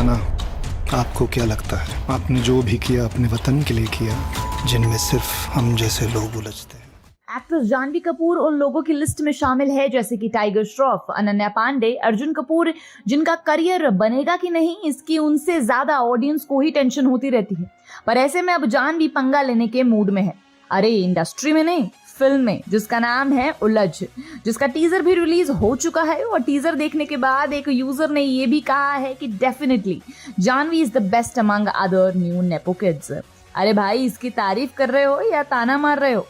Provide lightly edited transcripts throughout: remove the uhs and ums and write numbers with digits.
सुहाना, आपको क्या लगता है आपने जो भी किया अपने वतन के लिए किया, जिनमें सिर्फ हम जैसे लोग उलझते हैं? एक्ट्रेस जानवी कपूर उन लोगों की लिस्ट में शामिल है जैसे कि टाइगर श्रॉफ, अनन्या पांडे, अर्जुन कपूर, जिनका करियर बनेगा कि नहीं इसकी उनसे ज्यादा ऑडियंस को ही टेंशन होती रहती है। पर ऐसे में अब जानवी पंगा लेने के मूड में है। अरे इंडस्ट्री में नहीं, फिल्म में, जिसका नाम है उलझ, जिसका टीजर भी रिलीज हो चुका है। और टीजर देखने के बाद एक यूजर ने ये भी कहा है कि definitely Janhvi is the best among other new nepo kids. अरे भाई, इसकी तारीफ कर रहे हो या ताना मार रहे हो?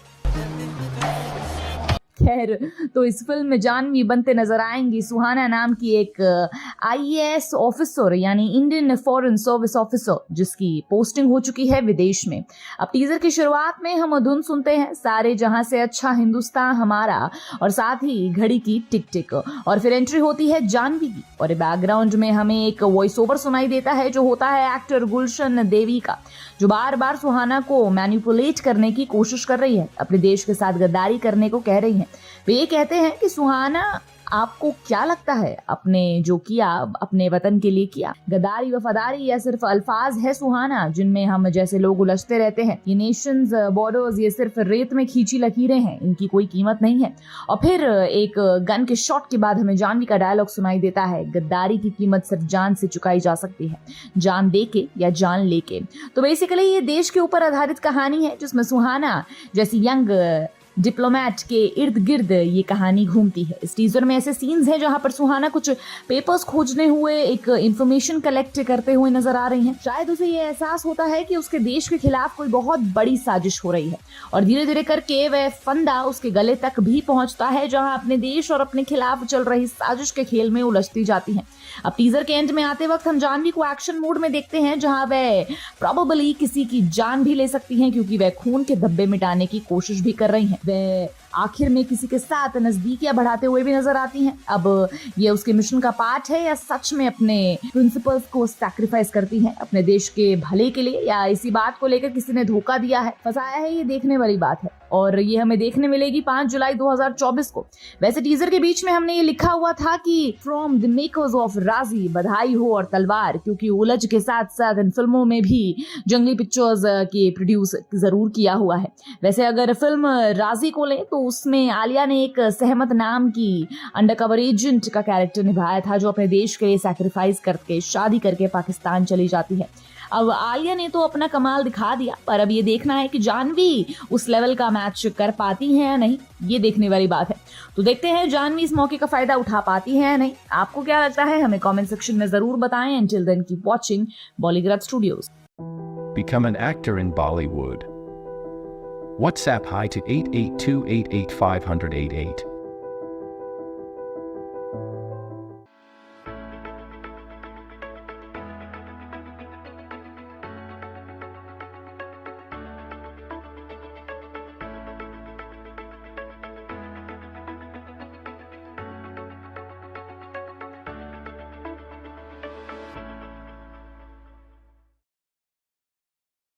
खैर, तो इस फिल्म में जानवी बनते नजर आएंगी सुहाना नाम की एक आईएएस ऑफिसर, यानी इंडियन फॉरेन सर्विस ऑफिसर, जिसकी पोस्टिंग हो चुकी है विदेश में। अब टीजर की शुरुआत में हम धुन सुनते हैं सारे जहां से अच्छा हिंदुस्तान हमारा, और साथ ही घड़ी की टिक टिक, और फिर एंट्री होती है जानवी की, और बैकग्राउंड में हमें एक वॉइस ओवर सुनाई देता है जो होता है एक्टर गुलशन देवी का, जो बार बार सुहाना को मैनिपुलेट करने की कोशिश कर रही है, अपने देश के साथ गद्दारी करने को कह रही है। वे ये कहते हैं कि सुहाना, आपको क्या लगता है आपने जो किया अपने वतन के लिए किया? गद्दारी, वफादारी या सिर्फ अल्फाज है सुहाना जिनमें हम जैसे लोग उलझते रहते हैं? ये नेशंस, बॉर्डर्स, ये सिर्फ रेत में खींची लकीरें हैं, इनकी कोई कीमत नहीं है। और फिर एक गन के शॉट के बाद हमें जानवी का डायलॉग सुनाई देता है, गद्दारी की कीमत सिर्फ जान से चुकाई जा सकती है, जान दे के या जान लेके। तो बेसिकली ये देश के ऊपर आधारित कहानी है जिसमें सुहाना जैसी यंग डिप्लोमेट के इर्द गिर्द ये कहानी घूमती है। इस टीजर में ऐसे सीन्स हैं जहां पर सुहाना कुछ पेपर्स खोजने हुए, एक इंफॉर्मेशन कलेक्ट करते हुए नजर आ रही हैं। शायद उसे ये एहसास होता है कि उसके देश के खिलाफ कोई बहुत बड़ी साजिश हो रही है, और धीरे धीरे करके वह फंदा उसके गले तक भी पहुंचता है, जहां अपने देश और अपने खिलाफ चल रही साजिश के खेल में उलझती जाती है। अब टीजर के एंड में आते वक्त हम जानवी को एक्शन मोड में देखते हैं, जहां वह प्रोबेबली किसी की जान भी ले सकती हैं, क्योंकि वह खून के धब्बे मिटाने की कोशिश भी कर रही हैं। वह आखिर में किसी के साथ नजदीकियां बढ़ाते हुए भी नजर आती हैं। अब ये उसके मिशन का पार्ट है या सच में अपने प्रिंसिपल्स को सैक्रिफाइस करती हैं अपने देश के भले के लिए, या इसी बात को लेकर किसी ने धोखा दिया है, फंसाया है? ये देखने वाली बात है, और ये हमें देखने मिलेगी 5 जुलाई 2024 को। वैसे टीजर के बीच में हमने ये लिखा हुआ था कि फ्रॉम द मेकर्स ऑफ राजी, बधाई हो और तलवार, क्योंकि उलझ के साथ साथ इन फिल्मों में भी जंगली पिक्चर्स के प्रोड्यूस जरूर किया हुआ है। वैसे अगर फिल्म राजी को लें तो उसमें आलिया ने एक सहमत नाम की अंडरकवर एजेंट का कैरेक्टर निभाया था, जो अपने देश के लिए सैक्रिफाइस करके शादी करके पाकिस्तान चली जाती है। अब आलिया ने तो अपना कमाल दिखा दिया, पर अब ये देखना है कि जानवी उस लेवल का मैच कर पाती है या नहीं, ये देखने वाली बात है। तो देखते हैं जानवी इस मौके का फायदा उठा पाती है या नहीं। आपको क्या लगता है हमें कमेंट सेक्शन में जरूर बताएं। Until then, keep watching Bollygrad Studios. Become an actor in Bollywood. WhatsApp hi to 8828850088.